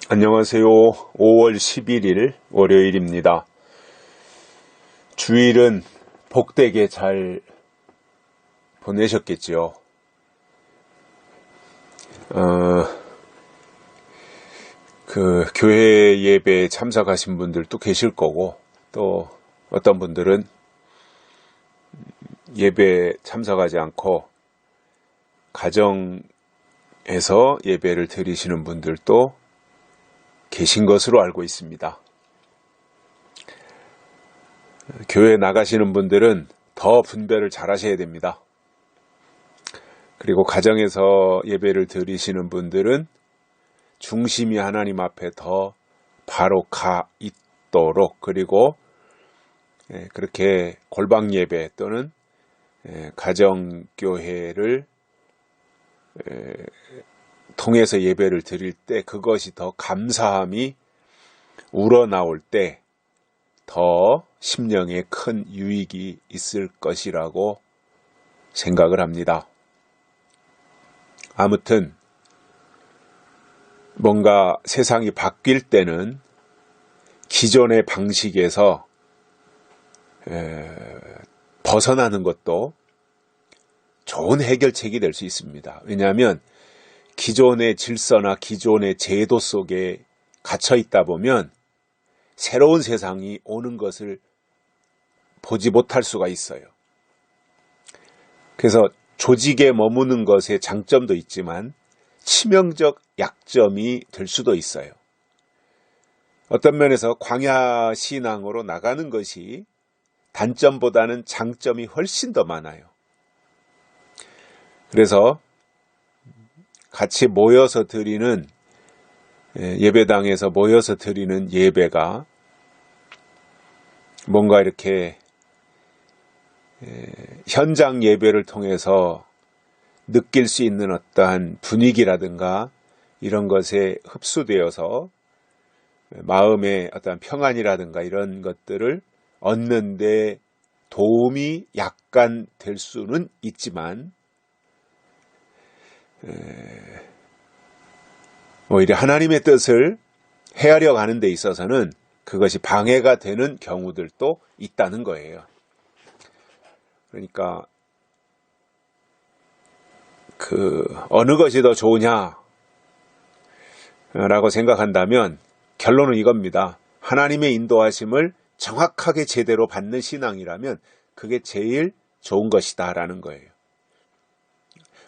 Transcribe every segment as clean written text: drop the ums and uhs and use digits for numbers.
안녕하세요. 5월 11일 월요일입니다. 주일은 복되게 잘 보내셨겠죠. 교회 예배에 참석하신 분들도 계실 거고, 또 어떤 분들은 예배에 참석하지 않고 가정에서 예배를 드리시는 분들도 계신 것으로 알고 있습니다. 교회 나가시는 분들은 더 분별을 잘 하셔야 됩니다. 그리고 가정에서 예배를 드리시는 분들은 중심이 하나님 앞에 더 바로 가 있도록, 그리고 그렇게 골방 예배 또는 가정교회를 통해서 예배를 드릴 때 그것이 더 감사함이 우러나올 때 더 심령에 큰 유익이 있을 것이라고 생각을 합니다. 아무튼 뭔가 세상이 바뀔 때는 기존의 방식에서 벗어나는 것도 좋은 해결책이 될 수 있습니다. 왜냐하면 기존의 질서나 기존의 제도 속에 갇혀 있다 보면 새로운 세상이 오는 것을 보지 못할 수가 있어요. 그래서 조직에 머무는 것의 장점도 있지만 치명적 약점이 될 수도 있어요. 어떤 면에서 광야 신앙으로 나가는 것이 단점보다는 장점이 훨씬 더 많아요. 그래서 같이 모여서 드리는 예배당에서 모여서 드리는 예배가 뭔가 이렇게 현장 예배를 통해서 느낄 수 있는 어떠한 분위기라든가 이런 것에 흡수되어서 마음의 어떠한 평안이라든가 이런 것들을 얻는 데 도움이 약간 될 수는 있지만 오히려 하나님의 뜻을 헤아려 가는 데 있어서는 그것이 방해가 되는 경우들도 있다는 거예요. 그러니까 어느 것이 더 좋으냐라고 생각한다면 결론은 이겁니다. 하나님의 인도하심을 정확하게 제대로 받는 신앙이라면 그게 제일 좋은 것이다라는 거예요.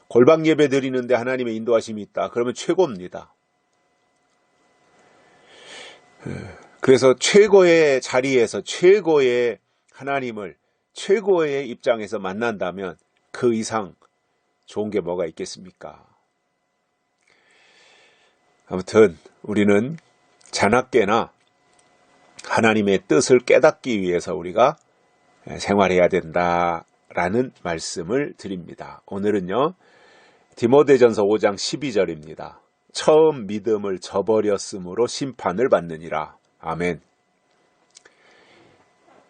골방 예배 드리는데 하나님의 인도하심이 있다. 그러면 최고입니다. 그래서 최고의 자리에서 최고의 하나님을 최고의 입장에서 만난다면 그 이상 좋은 게 뭐가 있겠습니까? 아무튼 우리는 자나깨나 하나님의 뜻을 깨닫기 위해서 우리가 생활해야 된다라는 말씀을 드립니다. 오늘은요, 디모데전서 5장 12절입니다. 처음 믿음을 저버렸으므로 심판을 받느니라. 아멘.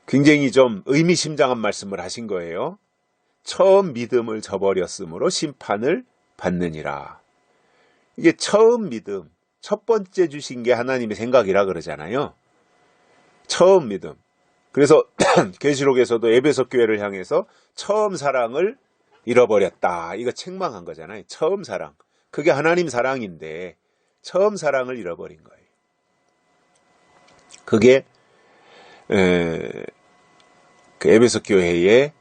굉장히 좀 의미심장한 말씀을 하신 거예요. 처음 믿음을 저버렸으므로 심판을 받느니라. 이게 처음 믿음, 첫 번째 주신 게 하나님의 생각이라 그러잖아요. 처음 믿음. 그래서 계시록에서도 에베소 교회를 향해서 처음 사랑을 잃어버렸다. 이거 책망한 거잖아요. 처음 사랑. 그게 하나님 사랑인데 처음 사랑을 잃어버린 거예요. 그게 그 에베소 교회의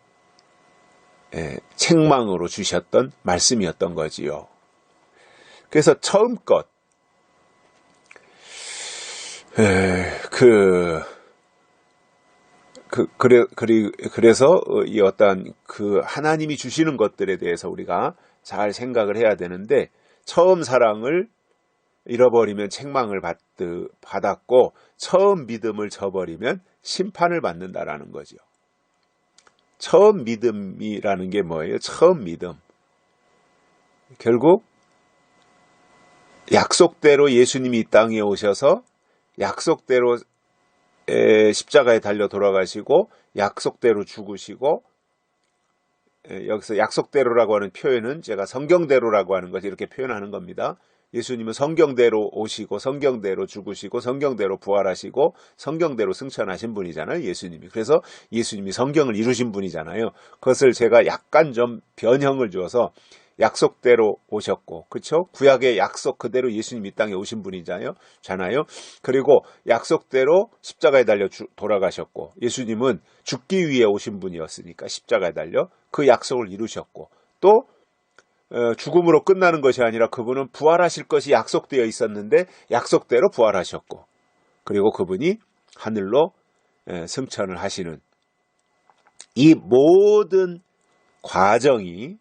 책망으로 주셨던 말씀이었던 거지요. 그래서 처음 것 그래서 이 어떤 그 하나님이 주시는 것들에 대해서 우리가 잘 생각을 해야 되는데, 처음 사랑을 잃어버리면 책망을 받았고 처음 믿음을 저버리면 심판을 받는다라는 거죠. 처음 믿음이라는 게 뭐예요? 처음 믿음. 결국 약속대로 예수님이 이 땅에 오셔서 약속대로 십자가에 달려 돌아가시고 약속대로 죽으시고, 여기서 약속대로라고 하는 표현은 제가 성경대로라고 하는 것이 이렇게 표현하는 겁니다. 예수님은 성경대로 오시고 성경대로 죽으시고 성경대로 부활하시고 성경대로 승천하신 분이잖아요. 예수님이. 그래서 예수님이 성경을 이루신 분이잖아요. 그것을 제가 약간 좀 변형을 주어서 약속대로 오셨고, 그렇죠? 구약의 약속 그대로 예수님 이 땅에 오신 분이잖아요. 그리고 약속대로 십자가에 달려 돌아가셨고, 예수님은 죽기 위해 오신 분이었으니까 십자가에 달려 그 약속을 이루셨고, 또 죽음으로 끝나는 것이 아니라 그분은 부활하실 것이 약속되어 있었는데 약속대로 부활하셨고, 그리고 그분이 하늘로 승천을 하시는 이 모든 과정이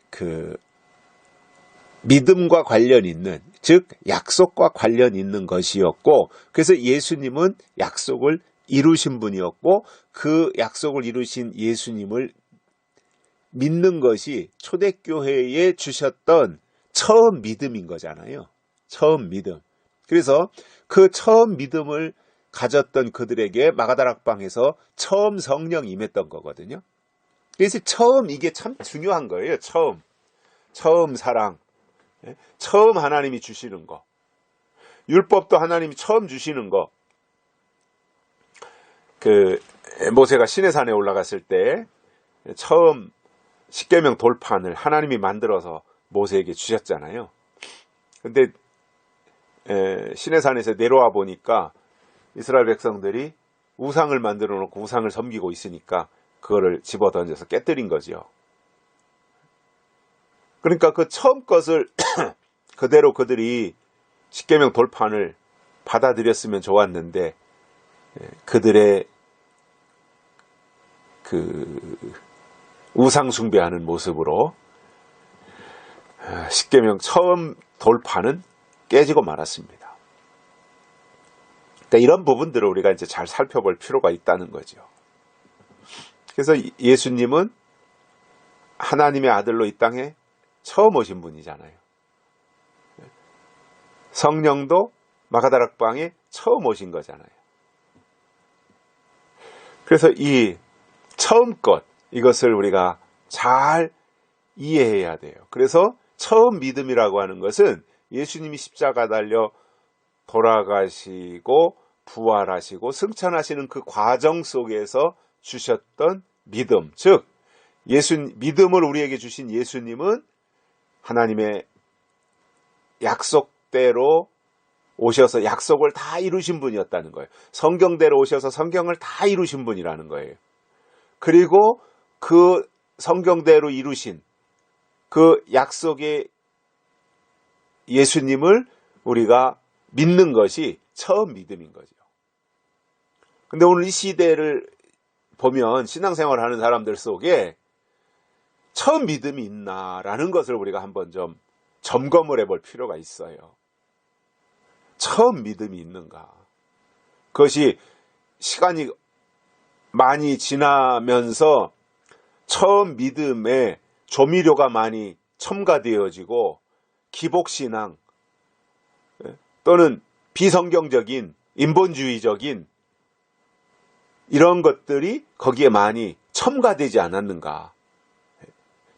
그 믿음과 관련 있는, 즉 약속과 관련 있는 것이었고, 그래서 예수님은 약속을 이루신 분이었고, 그 약속을 이루신 예수님을 믿는 것이 초대교회에 주셨던 처음 믿음인 거잖아요. 처음 믿음. 그래서 그 처음 믿음을 가졌던 그들에게 마가다락방에서 처음 성령이 임했던 거거든요. 그래서 처음, 이게 참 중요한 거예요. 처음 사랑, 처음 하나님이 주시는 거, 율법도 하나님이 처음 주시는 거. 그 모세가 시내산에 올라갔을 때 처음 십계명 돌판을 하나님이 만들어서 모세에게 주셨잖아요. 근데 시내산에서 내려와 보니까 이스라엘 백성들이 우상을 만들어 놓고 우상을 섬기고 있으니까 그거를 집어 던져서 깨뜨린 거지요. 그러니까 그 처음 것을 그대로 그들이 십계명 돌판을 받아들였으면 좋았는데, 그들의 그 우상 숭배하는 모습으로 십계명 처음 돌판은 깨지고 말았습니다. 그러니까 이런 부분들을 우리가 이제 잘 살펴볼 필요가 있다는 거죠. 그래서 예수님은 하나님의 아들로 이 땅에 처음 오신 분이잖아요. 성령도 마가다락방에 처음 오신 거잖아요. 그래서 이 처음 것, 이것을 우리가 잘 이해해야 돼요. 그래서 처음 믿음이라고 하는 것은 예수님이 십자가 달려 돌아가시고 부활하시고 승천하시는 그 과정 속에서 주셨던 믿음, 즉 믿음을 우리에게 주신 예수님은 하나님의 약속대로 오셔서 약속을 다 이루신 분이었다는 거예요. 성경대로 오셔서 성경을 다 이루신 분이라는 거예요. 그리고 그 성경대로 이루신 그 약속의 예수님을 우리가 믿는 것이 처음 믿음인 거죠. 근데 오늘 이 시대를 보면 신앙생활 하는 사람들 속에 처음 믿음이 있나라는 것을 우리가 한번 좀 점검을 해볼 필요가 있어요. 처음 믿음이 있는가? 그것이 시간이 많이 지나면서 처음 믿음에 조미료가 많이 첨가되어지고 기복신앙 또는 비성경적인 인본주의적인 이런 것들이 거기에 많이 첨가되지 않았는가?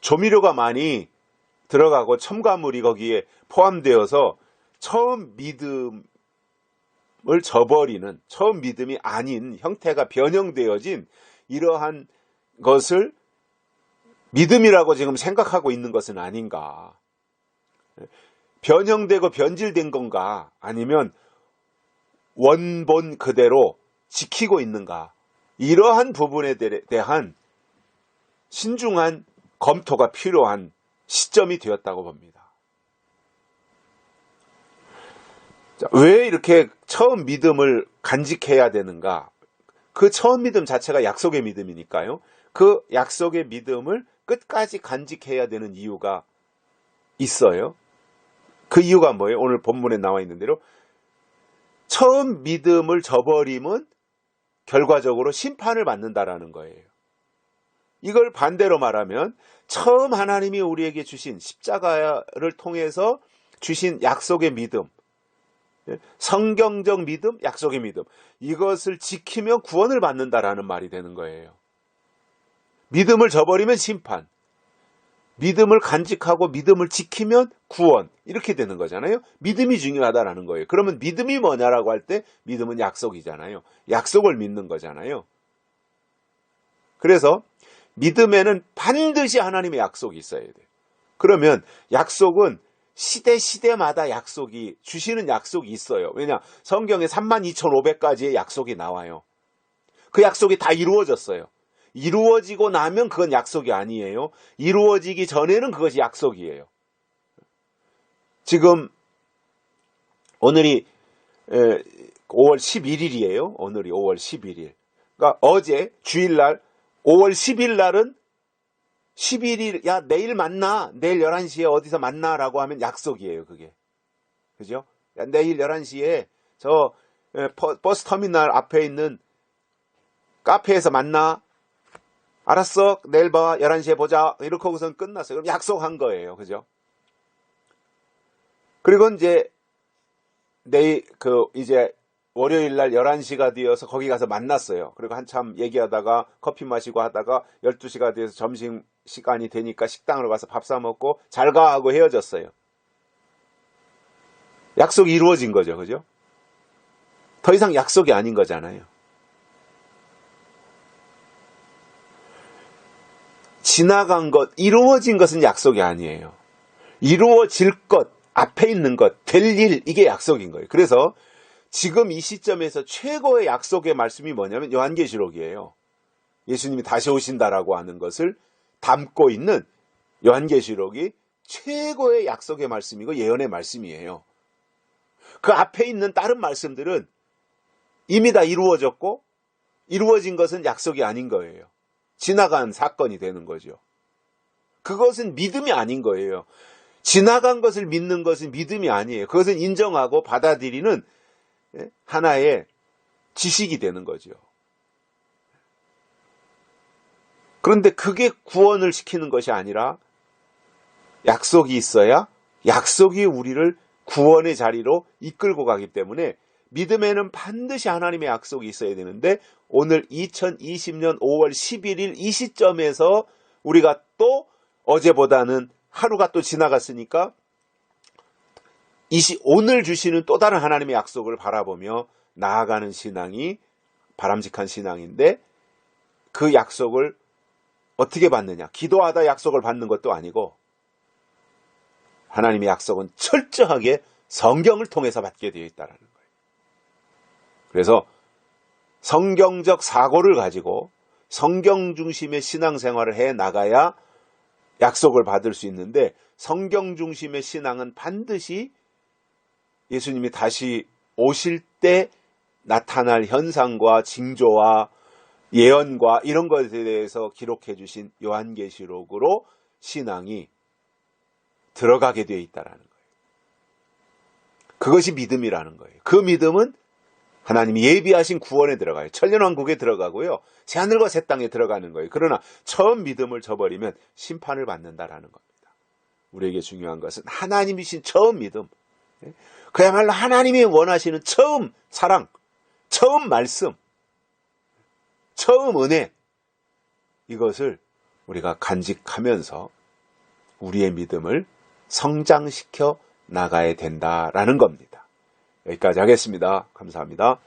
조미료가 많이 들어가고 첨가물이 거기에 포함되어서 처음 믿음을 저버리는, 처음 믿음이 아닌 형태가 변형되어진 이러한 것을 믿음이라고 지금 생각하고 있는 것은 아닌가? 변형되고 변질된 건가? 아니면 원본 그대로 지키고 있는가? 이러한 부분에 대한 신중한 검토가 필요한 시점이 되었다고 봅니다. 자, 왜 이렇게 처음 믿음을 간직해야 되는가? 그 처음 믿음 자체가 약속의 믿음이니까요. 그 약속의 믿음을 끝까지 간직해야 되는 이유가 있어요. 그 이유가 뭐예요? 오늘 본문에 나와 있는 대로 처음 믿음을 저버리면 결과적으로 심판을 받는다라는 거예요. 이걸 반대로 말하면 처음 하나님이 우리에게 주신 십자가를 통해서 주신 약속의 믿음, 성경적 믿음, 약속의 믿음, 이것을 지키면 구원을 받는다라는 말이 되는 거예요. 믿음을 저버리면 심판, 믿음을 간직하고 믿음을 지키면 구원. 이렇게 되는 거잖아요. 믿음이 중요하다라는 거예요. 그러면 믿음이 뭐냐라고 할 때 믿음은 약속이잖아요. 약속을 믿는 거잖아요. 그래서 믿음에는 반드시 하나님의 약속이 있어야 돼요. 그러면 약속은 시대마다 약속이 주시는 약속이 있어요. 왜냐? 성경에 32,500가지의 약속이 나와요. 그 약속이 다 이루어졌어요. 이루어지고 나면 그건 약속이 아니에요. 이루어지기 전에는 그것이 약속이에요. 지금 오늘이 5월 11일이에요. 오늘이 5월 11일. 그러니까 어제 주일날 5월 10일 날은 11일, 야, 내일 만나. 내일 11시에 어디서 만나라고 하면 약속이에요, 그게. 그죠? 야, 내일 11시에 저 버스 터미널 앞에 있는 카페에서 만나. 알았어. 내일 봐. 11시에 보자. 이렇게 하고선 끝났어요. 그럼 약속한 거예요. 그죠? 그리고 이제 내일 이제 월요일 날 11시가 되어서 거기 가서 만났어요. 그리고 한참 얘기하다가 커피 마시고 하다가 12시가 되어서 점심 시간이 되니까 식당으로 가서 밥 사 먹고 잘 가 하고 헤어졌어요. 약속이 이루어진 거죠. 그죠? 더 이상 약속이 아닌 거잖아요. 지나간 것, 이루어진 것은 약속이 아니에요. 이루어질 것, 앞에 있는 것, 될 일, 이게 약속인 거예요. 그래서 지금 이 시점에서 최고의 약속의 말씀이 뭐냐면 요한계시록이에요. 예수님이 다시 오신다라고 하는 것을 담고 있는 요한계시록이 최고의 약속의 말씀이고 예언의 말씀이에요. 그 앞에 있는 다른 말씀들은 이미 다 이루어졌고 이루어진 것은 약속이 아닌 거예요. 지나간 사건이 되는 거죠. 그것은 믿음이 아닌 거예요. 지나간 것을 믿는 것은 믿음이 아니에요. 그것은 인정하고 받아들이는 하나의 지식이 되는 거죠. 그런데 그게 구원을 시키는 것이 아니라 약속이 있어야 약속이 우리를 구원의 자리로 이끌고 가기 때문에 믿음에는 반드시 하나님의 약속이 있어야 되는데 오늘 2020년 5월 11일 이 시점에서 우리가 또 어제보다는 하루가 또 지나갔으니까 오늘 주시는 또 다른 하나님의 약속을 바라보며 나아가는 신앙이 바람직한 신앙인데 그 약속을 어떻게 받느냐? 기도하다 약속을 받는 것도 아니고 하나님의 약속은 철저하게 성경을 통해서 받게 되어 있다는 거예요. 그래서 성경적 사고를 가지고 성경 중심의 신앙생활을 해 나가야 약속을 받을 수 있는데 성경 중심의 신앙은 반드시 예수님이 다시 오실 때 나타날 현상과 징조와 예언과 이런 것에 대해서 기록해 주신 요한계시록으로 신앙이 들어가게 되어 있다는 거예요. 그것이 믿음이라는 거예요. 그 믿음은 하나님이 예비하신 구원에 들어가요. 천년왕국에 들어가고요. 새하늘과 새 땅에 들어가는 거예요. 그러나 처음 믿음을 저버리면 심판을 받는다라는 겁니다. 우리에게 중요한 것은 하나님이신 처음 믿음. 그야말로 하나님이 원하시는 처음 사랑, 처음 말씀, 처음 은혜. 이것을 우리가 간직하면서 우리의 믿음을 성장시켜 나가야 된다라는 겁니다. 여기까지 하겠습니다. 감사합니다.